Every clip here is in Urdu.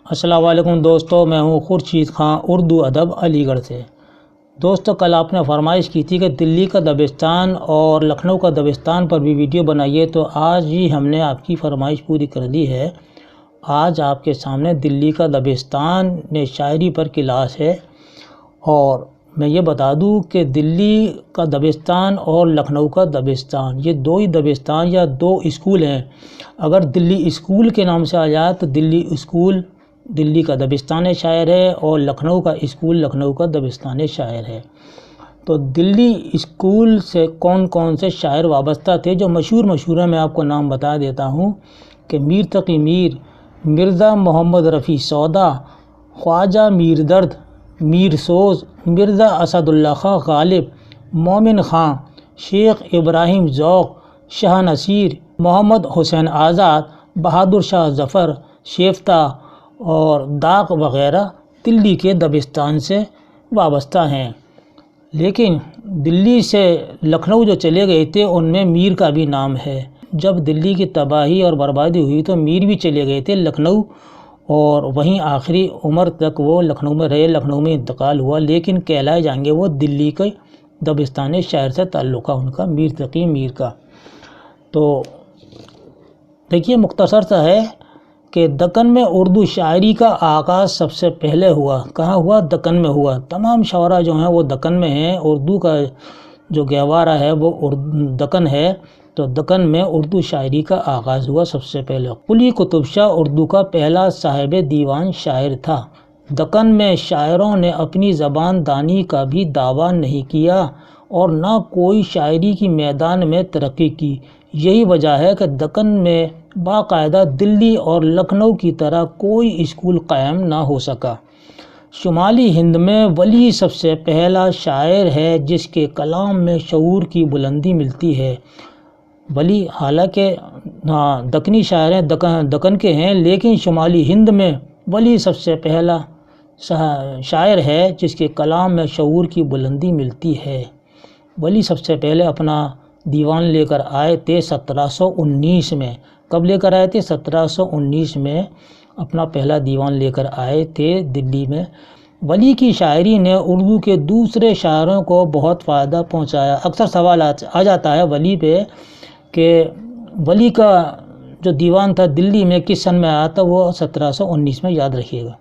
السلام علیکم دوستو، میں ہوں خورشید خان اردو ادب علی گڑھ سے۔ دوستو، کل آپ نے فرمائش کی تھی کہ دلی کا دبستان اور لکھنؤ کا دبستان پر بھی ویڈیو بنائیے، تو آج ہی ہم نے آپ کی فرمائش پوری کر دی ہے۔ آج آپ کے سامنے دلی کا دبستان میں شاعری پر کلاس ہے، اور میں یہ بتا دوں کہ دلی کا دبستان اور لکھنؤ کا دبستان یہ دو ہی دبستان یا دو اسکول ہیں۔ اگر دلی اسکول کے نام سے آ جائے تو دلی اسکول دلی کا دبستان شاعر ہے، اور لکھنؤ کا اسکول لکھنؤ کا دبستان شاعر ہے۔ تو دلی اسکول سے کون کون سے شاعر وابستہ تھے جو مشہور ہیں، میں آپ کو نام بتا دیتا ہوں کہ میر تقی میر، مرزا محمد رفیع سودا، خواجہ میر درد، میر سوز، مرزا اسد اللہ خان غالب، مومن خان، شیخ ابراہیم ذوق، شاہ نصیر، محمد حسین آزاد، بہادر شاہ ظفر، شیفتہ اور داغ وغیرہ دلی کے دبستان سے وابستہ ہیں۔ لیکن دلی سے لکھنؤ جو چلے گئے تھے ان میں میر کا بھی نام ہے۔ جب دلی کی تباہی اور بربادی ہوئی تو میر بھی چلے گئے تھے لکھنؤ، اور وہیں آخری عمر تک وہ لکھنؤ میں رہے، لکھنؤ میں انتقال ہوا، لیکن کہلائے جائیں گے وہ دلی کے دبستان شاعر سے تعلق ہے ان کا، میر تقی میر کا۔ تو دیکھیے، مختصر سا ہے کہ دکن میں اردو شاعری کا آغاز سب سے پہلے ہوا۔ کہاں ہوا؟ دکن میں ہوا۔ تمام شعراء جو ہیں وہ دکن میں ہیں۔ اردو کا جو گہوارہ ہے وہ دکن ہے، تو دکن میں اردو شاعری کا آغاز ہوا سب سے پہلے۔ قلی قطب شاہ اردو کا پہلا صاحب دیوان شاعر تھا۔ دکن میں شاعروں نے اپنی زبان دانی کا بھی دعویٰ نہیں کیا اور نہ کوئی شاعری کی میدان میں ترقی کی۔ یہی وجہ ہے کہ دکن میں باقاعدہ دلی اور لکھنؤ کی طرح کوئی اسکول قائم نہ ہو سکا۔ شمالی ہند میں ولی سب سے پہلا شاعر ہے جس کے کلام میں شعور کی بلندی ملتی ہے۔ ولی حالانکہ دکنی شاعر ہیں، دکن کے ہیں، لیکن شمالی ہند میں ولی سب سے پہلا شاعر ہے جس کے کلام میں شعور کی بلندی ملتی ہے۔ ولی سب سے پہلے اپنا دیوان لے کر آئے تھے 1719 میں۔ کب لے کر آئے تھے؟ 1719 میں اپنا پہلا دیوان لے کر آئے تھے دلی میں۔ ولی کی شاعری نے اردو کے دوسرے شاعروں کو بہت فائدہ پہنچایا۔ اکثر سوال آ جاتا ہے ولی پہ کہ ولی کا جو دیوان تھا دلی میں کس سن میں آیا تھا؟ وہ 1719 میں، یاد رکھیے گا۔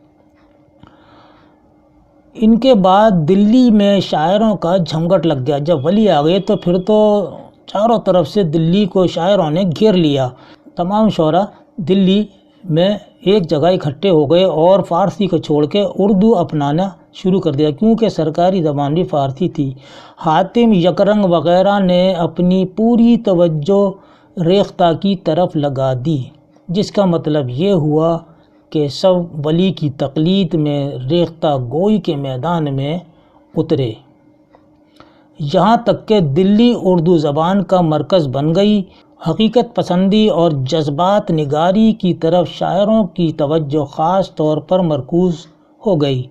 ان کے بعد دلی میں شاعروں کا جھمگٹ لگ گیا۔ جب ولی آ گئے تو پھر تو چاروں طرف سے دلی کو شاعروں نے گھیر لیا۔ تمام شعراء دلی میں ایک جگہ اکٹھے ہو گئے اور فارسی کو چھوڑ کے اردو اپنانا شروع کر دیا، کیونکہ سرکاری زبان بھی فارسی تھی۔ حاتم یکرنگ وغیرہ نے اپنی پوری توجہ ریختہ کی طرف لگا دی، جس کا مطلب یہ ہوا کہ سب ولی کی تقلید میں ریختہ گوئی کے میدان میں اترے، یہاں تک کہ دلی اردو زبان کا مرکز بن گئی۔ حقیقت پسندی اور جذبات نگاری کی طرف شاعروں کی توجہ خاص طور پر مرکوز ہو گئی۔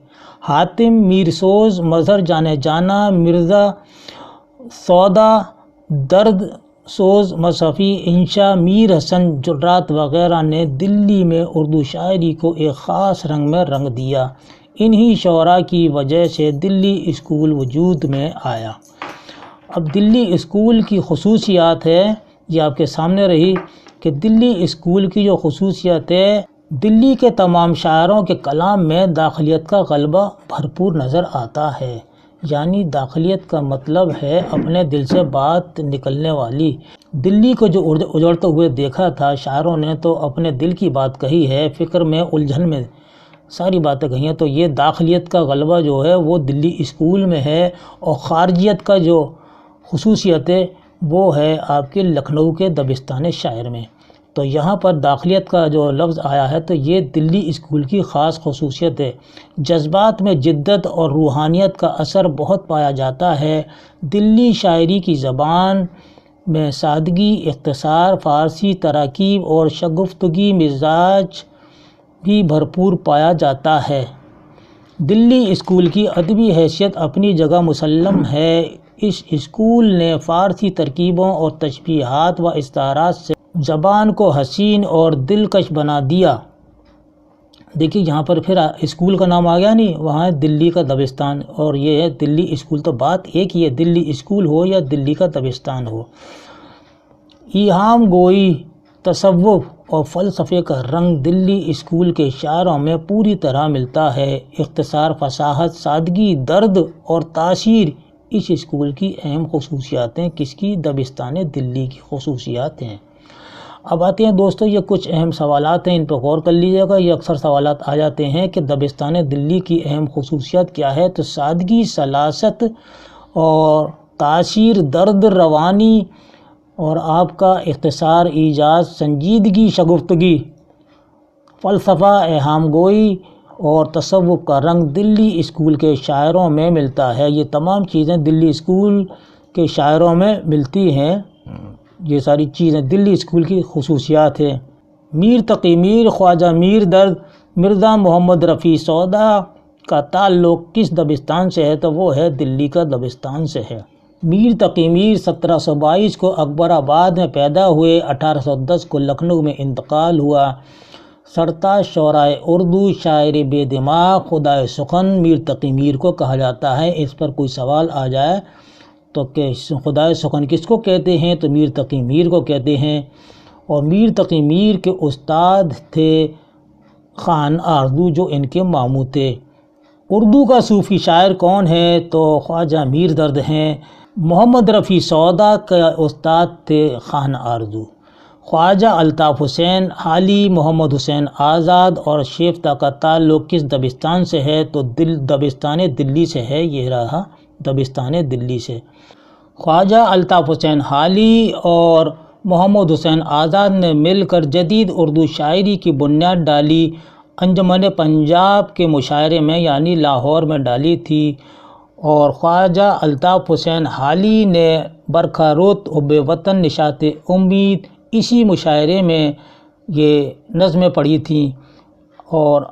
حاتم، میر سوز، مظہر جانے جانا، مرزا سودا، درد سوز مصحفی، انشا، میر حسن جرات وغیرہ نے دلی میں اردو شاعری کو ایک خاص رنگ میں رنگ دیا۔ انہی شعراء کی وجہ سے دلی اسکول وجود میں آیا۔ اب دلی اسکول کی خصوصیات ہے، یہ آپ کے سامنے رہی کہ دلی اسکول کی جو خصوصیت ہے، دلی کے تمام شاعروں کے کلام میں داخلیت کا غلبہ بھرپور نظر آتا ہے۔ یعنی داخلیت کا مطلب ہے اپنے دل سے بات نکلنے والی۔ دلی کو جو اجڑتے ہوئے دیکھا تھا شاعروں نے تو اپنے دل کی بات کہی ہے، فکر میں الجھن میں ساری باتیں کہی ہیں۔ تو یہ داخلیت کا غلبہ جو ہے وہ دلی اسکول میں ہے، اور خارجیت کا جو خصوصیت ہے وہ ہے آپ کے لکھنؤ کے دبستان شاعر میں۔ تو یہاں پر داخلیت کا جو لفظ آیا ہے تو یہ دلی اسکول کی خاص خصوصیت ہے۔ جذبات میں جدت اور روحانیت کا اثر بہت پایا جاتا ہے۔ دلی شاعری کی زبان میں سادگی، اختصار، فارسی تراکیب اور شگفتگی مزاج بھی بھرپور پایا جاتا ہے۔ دلی اسکول کی ادبی حیثیت اپنی جگہ مسلم ہے۔ اس اسکول نے فارسی ترکیبوں اور تشبیہات و استعارات سے زبان کو حسین اور دلکش بنا دیا۔ دیکھیے یہاں پر پھر اسکول کا نام آ گیا نہیں، وہاں ہے دلی کا دبستان، اور یہ ہے دلی اسکول، تو بات ایک ہی ہے، دلی اسکول ہو یا دلی کا دبستان ہو۔ ایہام گوئی، تصوف اور فلسفے کا رنگ دلی اسکول کے شاعروں میں پوری طرح ملتا ہے۔ اختصار، فصاحت، سادگی، درد اور تاثیر اس اسکول کی اہم خصوصیات ہیں۔ کس کی؟ دبستان دلی کی خصوصیات ہیں۔ اب آتے ہیں دوستو، یہ کچھ اہم سوالات ہیں، ان پہ غور کر لیجیے گا۔ یہ اکثر سوالات آ جاتے ہیں کہ دبستان دلی کی اہم خصوصیات کیا ہے؟ تو سادگی، سلاست اور تاثیر، درد، روانی، اور آپ کا اختصار، ایجاز، سنجیدگی، شگفتگی، فلسفہ، ایہام گوئی اور تصوف کا رنگ دلی اسکول کے شاعروں میں ملتا ہے۔ یہ تمام چیزیں دلی اسکول کے شاعروں میں ملتی ہیں۔ یہ ساری چیزیں دلی اسکول کی خصوصیات ہیں۔ میر تقی میر، خواجہ میر درد، مرزا محمد رفیع سودا کا تعلق کس دبستان سے ہے؟ تو وہ ہے دلی کا دبستان سے ہے۔ میر تقی میر 1722 کو اکبر آباد میں پیدا ہوئے، 1810 کو لکھنؤ میں انتقال ہوا۔ سرتاج شعرائے اردو، شاعر بے دماغ، خدائے سخن میر تقی میر کو کہا جاتا ہے۔ اس پر کوئی سوال آ جائے تو کہ خدائے سخن کس کو کہتے ہیں؟ تو میر تقی میر کو کہتے ہیں۔ اور میر تقی میر کے استاد تھے خان آرزو، جو ان کے ماموں تھے۔ اردو کا صوفی شاعر کون ہے؟ تو خواجہ میر درد ہیں۔ محمد رفیع سودا کے استاد تھے خان آرزو۔ خواجہ الطاف حسین حالی، محمد حسین آزاد اور شیفتہ کا تعلق کس دبستان سے ہے؟ تو دبستان دلی سے ہے۔ یہ رہا دبستان دلی سے۔ خواجہ الطاف حسین حالی اور محمد حسین آزاد نے مل کر جدید اردو شاعری کی بنیاد ڈالی۔ انجمن پنجاب کے مشاعرے میں یعنی لاہور میں ڈالی تھی، اور خواجہ الطاف حسین حالی نے برکھا رت، حب وطن، نشاط امید، اسی مشاعرے میں یہ نظمیں پڑھی تھیں۔ اور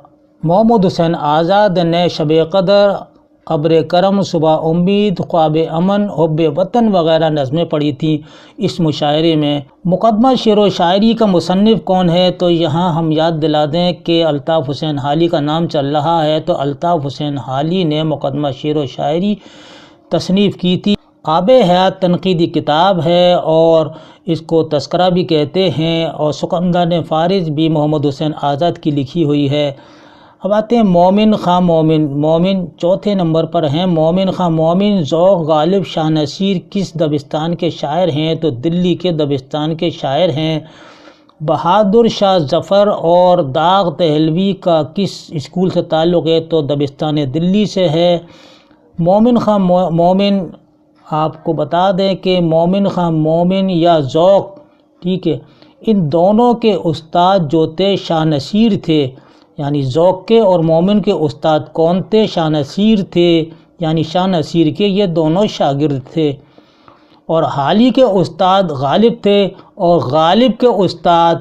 محمد حسین آزاد نے شب قدر، ابر کرم، صبح امید، خواب امن، حب وطن وغیرہ نظمیں پڑھی تھیں اس مشاعرے میں۔ مقدمہ شعر و شاعری کا مصنف کون ہے؟ تو یہاں ہم یاد دلا دیں کہ الطاف حسین حالی کا نام چل رہا ہے، تو الطاف حسین حالی نے مقدمہ شعر و شاعری تصنیف کی تھی۔ آب حیات تنقیدی کتاب ہے اور اس کو تذکرہ بھی کہتے ہیں، اور سکندر فارس بھی محمد حسین آزاد کی لکھی ہوئی ہے۔ اب آتے ہیں مومن خاں مومن۔ مومن چوتھے نمبر پر ہیں۔ مومن خاں مومن ذوق غالب شاہ نصیر کس دبستان کے شاعر ہیں؟ تو دلی کے دبستان کے شاعر ہیں۔ بہادر شاہ ظفر اور داغ دہلوی کا کس اسکول سے تعلق ہے؟ تو دبستان دلی سے ہے۔ مومن خاں مومن، آپ کو بتا دیں کہ مومن خاں مومن یا ذوق، ٹھیک ہے، ان دونوں کے استاد جو تھے شاہ نصیر تھے، یعنی ذوق کے اور مومن کے استاد کون تھے؟ شاہ نصیر تھے، یعنی شاہ نصیر کے یہ دونوں شاگرد تھے۔ اور حالی کے استاد غالب تھے، اور غالب کے استاد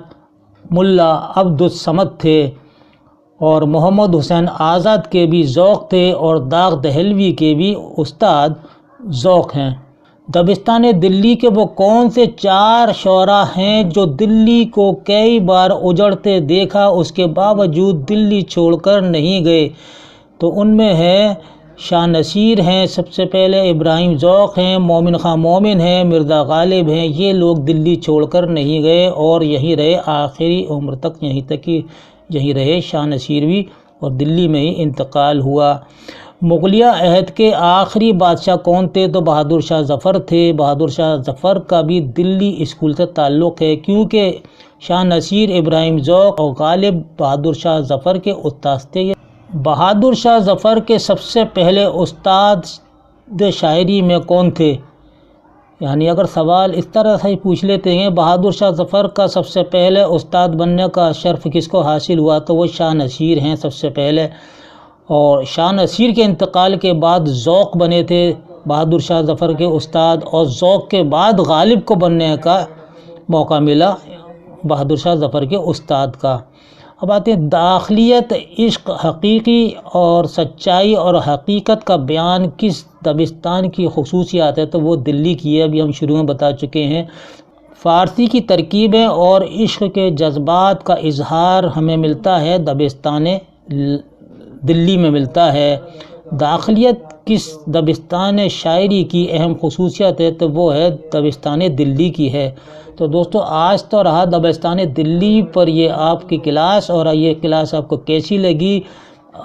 ملا عبد الصمد تھے۔ اور محمد حسین آزاد کے بھی ذوق تھے، اور داغ دہلوی کے بھی استاد ذوق ہیں۔ دبستان دلی کے وہ کون سے 4 شعراء ہیں جو دلی کو کئی بار اجڑتے دیکھا، اس کے باوجود دلی چھوڑ کر نہیں گئے؟ تو ان میں ہے شاہ نصیر ہیں سب سے پہلے، ابراہیم ذوق ہیں، مومن خاں مومن ہیں، مرزا غالب ہیں۔ یہ لوگ دلی چھوڑ کر نہیں گئے اور یہیں رہے آخری عمر تک، یہیں رہے شاہ نصیر بھی، اور دلی میں ہی انتقال ہوا۔ مغلیہ عہد کے آخری بادشاہ کون تھے؟ تو بہادر شاہ ظفر تھے۔ بہادر شاہ ظفر کا بھی دلی اسکول سے تعلق ہے، کیونکہ شاہ نصیر، ابراہیم ذوق اور غالب بہادر شاہ ظفر کے استاد تھے۔ بہادر شاہ ظفر کے سب سے پہلے استاد شاعری میں کون تھے؟ یعنی اگر سوال اس طرح سے پوچھ لیتے ہیں، بہادر شاہ ظفر کا سب سے پہلے استاد بننے کا شرف کس کو حاصل ہوا؟ تو وہ شاہ نصیر ہیں سب سے پہلے۔ اور شاہ نصیر کے انتقال کے بعد ذوق بنے تھے بہادر شاہ ظفر کے استاد، اور ذوق کے بعد غالب کو بننے کا موقع ملا بہادر شاہ ظفر کے استاد کا۔ اب آتے ہیں داخلیت، عشق، حقیقی اور سچائی اور حقیقت کا بیان کس دبستان کی خصوصیات ہے؟ تو وہ دلی کی ہے، ابھی ہم شروع میں بتا چکے ہیں۔ فارسی کی ترکیبیں اور عشق کے جذبات کا اظہار ہمیں ملتا ہے دبستان دلی میں ملتا ہے۔ داخلیت کس دبستان شاعری کی اہم خصوصیت ہے تو وہ ہے دبستان دلی کی ہے۔ تو دوستو آج تو رہا دبستان دلی پر یہ آپ کی کلاس، اور یہ کلاس آپ کو کیسی لگی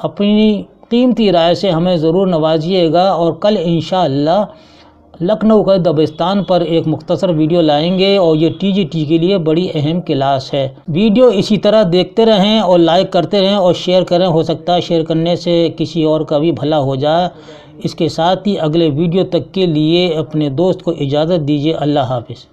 اپنی قیمتی رائے سے ہمیں ضرور نوازیے گا، اور کل انشاءاللہ لکھنؤ کا دبستان پر ایک مختصر ویڈیو لائیں گے، اور یہ TGT کے لیے بڑی اہم کلاس ہے۔ ویڈیو اسی طرح دیکھتے رہیں اور لائک کرتے رہیں اور شیئر کریں، ہو سکتا ہے شیئر کرنے سے کسی اور کا بھی بھلا ہو جائے۔ اس کے ساتھ ہی اگلے ویڈیو تک کے لیے اپنے دوست کو اجازت دیجیے۔ اللہ حافظ۔